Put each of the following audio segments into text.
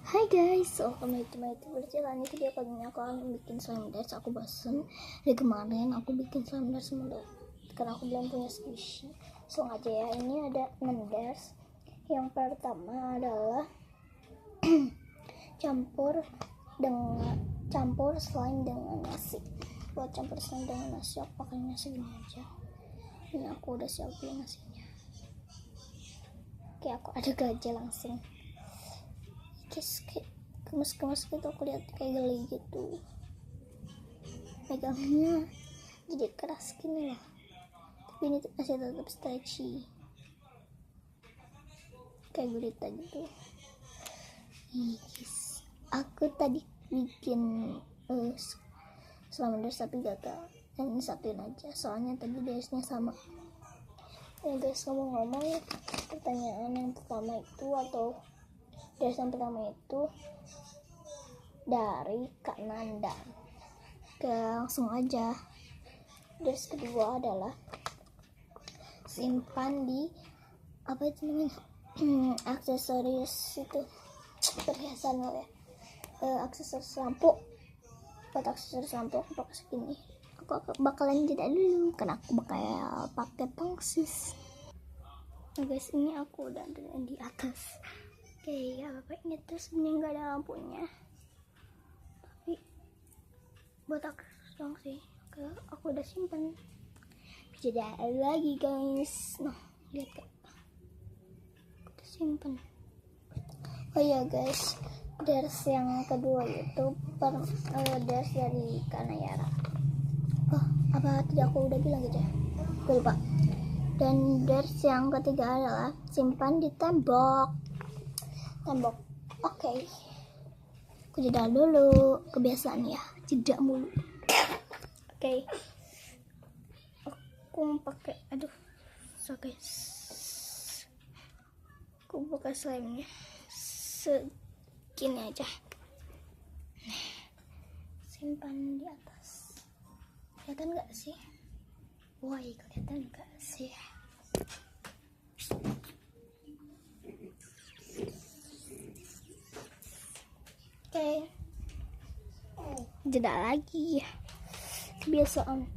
Hai guys, welcome back to my YouTube channel. Ini video kali ini aku akan bikin slime dash. Aku bosen dari kemarin aku bikin slime dash mulu karena aku belum punya squishy. Langsung aja ya, ini ada 6 dash. Yang pertama adalah campur slime dengan nasi. Buat campur slime dengan nasi, aku pakai nasi gini aja. Ini aku udah siapin nasinya. Oke, aku aduk aja langsung. Kemas gitu, aku lihat kayak geli gitu, megangnya jadi keras gini loh, tapi ini masih tetap stretchy kayak gurita gitu. Yes. Aku tadi bikin slime dash tapi gagal, dan ini satuin aja soalnya tadi dashnya sama. Guys, ngomong-ngomong, pertanyaan yang pertama itu atau dash yang pertama itu dari Kak Nanda. Oke, langsung aja. Dash kedua adalah simpan di apa itu namanya aksesoris itu, perhiasan lo ya, aksesoris lampu. Buat aksesoris lampu aku pakai segini. Aku bakalan jeda dulu karena aku bakal pakai pangsis. Nah guys, ini aku udah ada di atas. Oke, ya apa ini terus ini nggak ada lampunya, tapi buat aksesoris dong sih. Oke, aku udah simpan. Jeda lagi guys. Nah, lihat kak, aku udah simpan. Oh iya guys, dash yang kedua itu dash dari Kanayara. Oh, apa tidak aku udah bilang gitu ya? Gue lupa. Dan dash yang ketiga adalah simpan di tembok. Oke. Aku jeda dulu, kebiasaan ya, jeda mulu. Oke. Aku mau pakai, so guys, aku pakai slime nya segini aja. Simpan di atas. Kelihatan nggak sih? Woi, kelihatan nggak sih? Oke, jeda lagi, kebiasaan.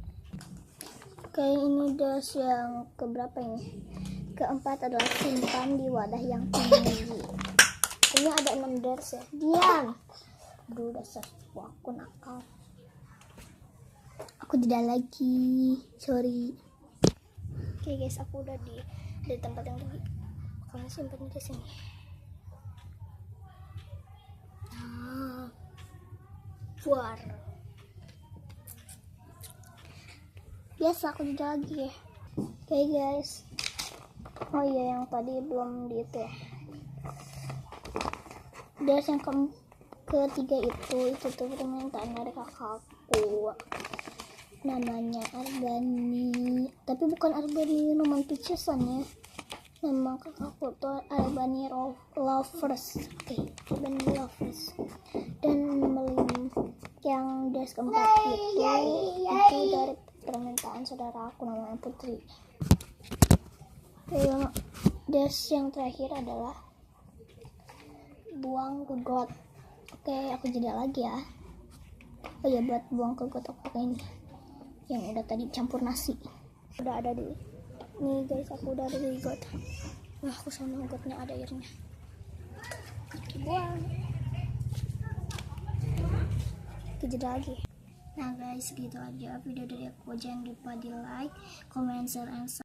Oke, ini dash yang keberapa ini? Keempat adalah simpan di wadah yang tinggi. Ini ada 6 dash ya. Diam. Aduh, dasar aku nakal. Aku jeda lagi, sorry. Oke guys, aku udah di tempat yang tinggi. Kalian simpan di sini. Buar. Biasa aku jeda lagi ya. Oke guys. Oh iya, yang tadi belum di itu ya. Dash yang ketiga itu tuh permintaan dari kakakku. Namanya Arbani. Tapi bukan Arbani romantisan ya. Nama kakakku tuh Arbani Lovers. Oke, Arbani Lovers. Dan yang dash keempat itu dari permintaan saudara aku namanya Putri. Dash yang terakhir adalah buang ke got. Oke, aku jeda lagi ya. Oh ya, buat buang ke got aku pakai ini yang udah tadi campur nasi. Udah ada di nih guys, aku udah ada di got. Nah, aku sama gotnya ada airnya. Buang. Jeda lagi. Nah guys, gitu aja video dari aku. Jangan lupa di like, comment, share, and subscribe.